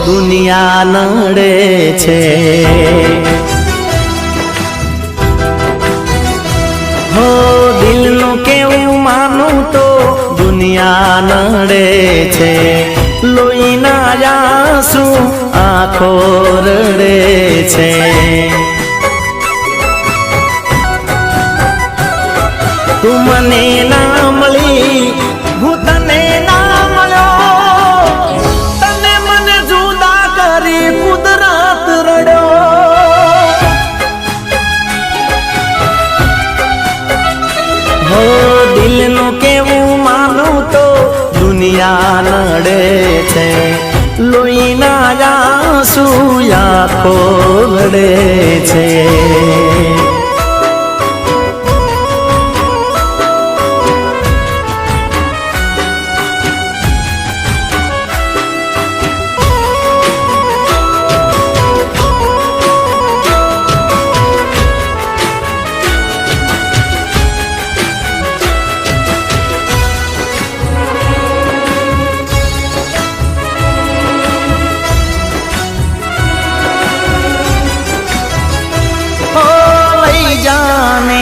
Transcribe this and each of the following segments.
દુનિયા નડે છે હો દિલનું કેવું માનું તો દુનિયા નડે છે લોહીના આંસુ આંખો રડે છે તું મને ના મળી હું તને ના મળ્યો તને મને જુદા કરી કુદરત રડ્યો હો દિલનું કેવું માનું તો દુનિયા નડે છે લોહીના આંસુ આંખો રડે છે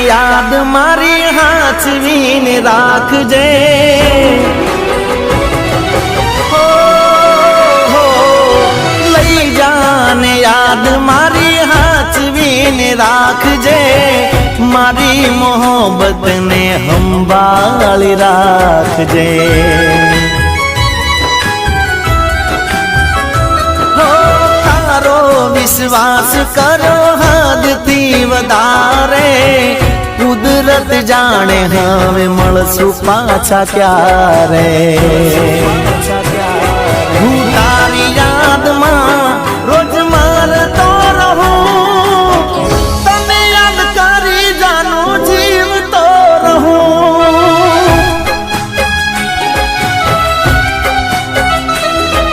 યાદ મારી હાચવીને રાખજે હો લઈ જાને યાદ મારી હાચવીને રાખજે મારી મોહબ્બતને સંભાળી રાખજે હો તારો વિશ્વાસ કરો હદથી વધારે કુદરત જાણે હવે મળશું પાછા ક્યારે હું તારી યાદમાં રોજ મરતો રહું તને યાદ કરી જાનું જીવતો રહું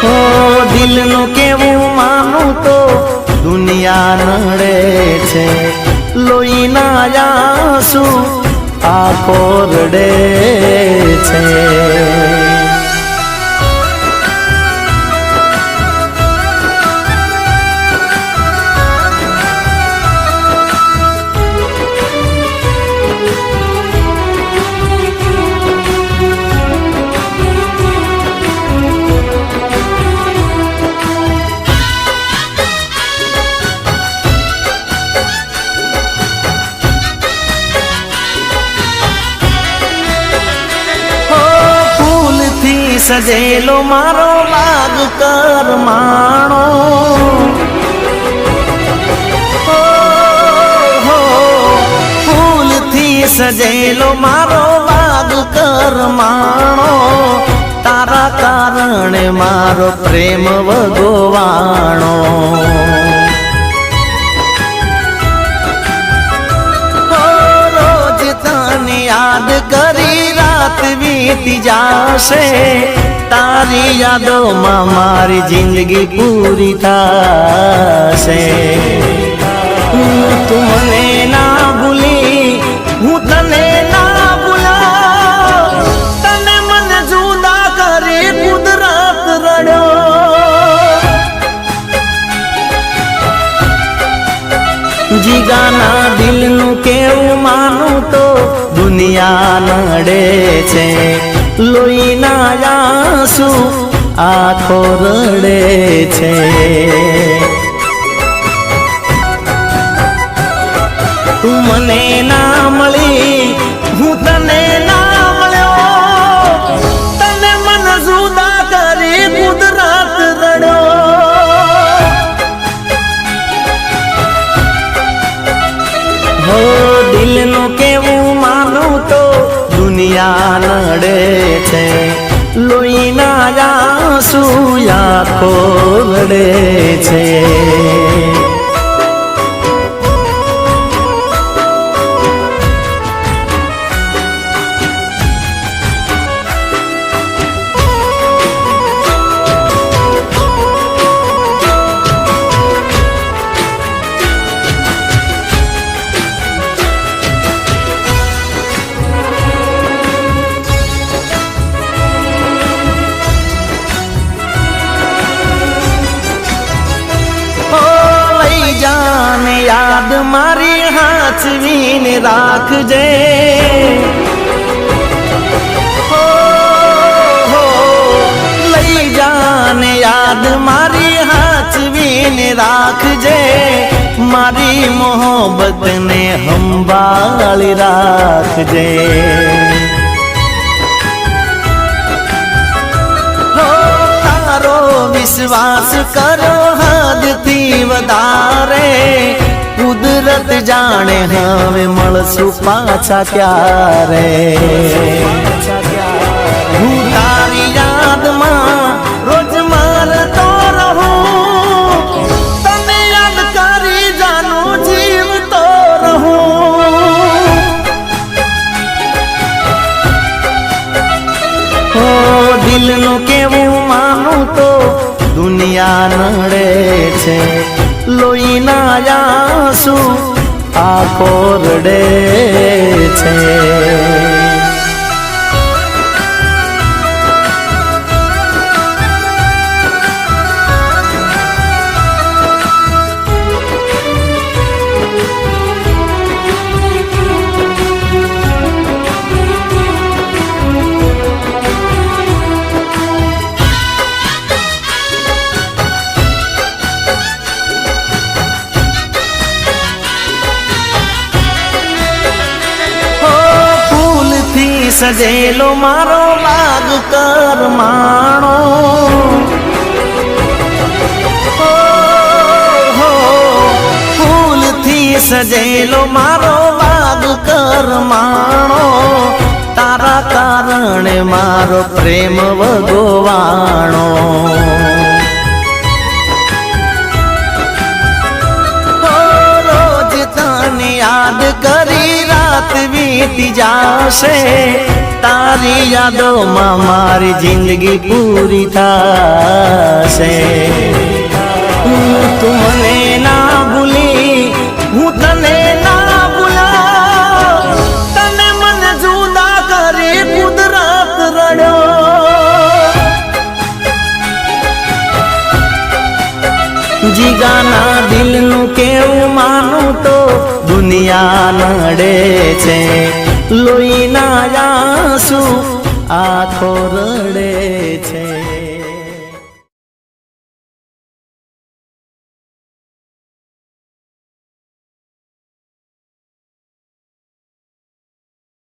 હો દિલનું કેવું માનું તો દુનિયા નડે છે લોહીના આંસુ આંખો રડે છે સજેલો મારો બાગ કરમાણો હો ફૂલથી સજેલો મારો બાગ કરમાણો તારા કારણે મારો પ્રેમ વગોવાણો રોજ તને યાદ કરી રાત વીતી જાશે તારી યાદોમાં મારી જિંદગી પૂરી થશે તું મને ના ભૂલી હું તને ના ભૂલા તને મને જુદા કરી કુદરત રડ્યો જીગાના દિલનું કેવું માનું તો દુનિયા નડે છે લોહીના આંસુ આંખો રડે છે તું મને ના મળી હું તને ના મળ્યો તને મને જુદા કરી કુદરત રડ્યો હો દિલનું કેવું માનું તો દુનિયા નડે છે લોહીના આંસુ આંખો રડે છે મારી હાચવીને રાખજે લઈ જાને યાદ મારી હાચવીને રાખજે મારી મોહબ્બતને સંભાળી રાખજે તારો વિશ્વાસ કરો હદથી વધારે કુદરત જાણે હવે મળશું પાછા ક્યારે હું તારી યાદમાં રોજ મારતો રહું તને યાદ કરી જાનું જીવતો રહું ઓ દિલનું કેવું માનું તો દુનિયા નડે છે લોહીના આંસુ આંખો રડે છે સજેલો મારો બાગ કરમાણો ફૂલથી સજેલો મારો બાગ કરમાણો તારા કારણે મારો પ્રેમ વગોવાણો રોજ તને યાદ કરી રાત વીતી જાશે તારી યાદોમાં મારી જિંદગી પૂરી થશે તું મને ના ભૂલી હું તને ના ભૂલા તને મને જુદા કરી કુદરત રડ્યો જીગાના દિલનું કેવું માનું તો દુનિયા નડે છે લોહીના આંસુ આંખો રડે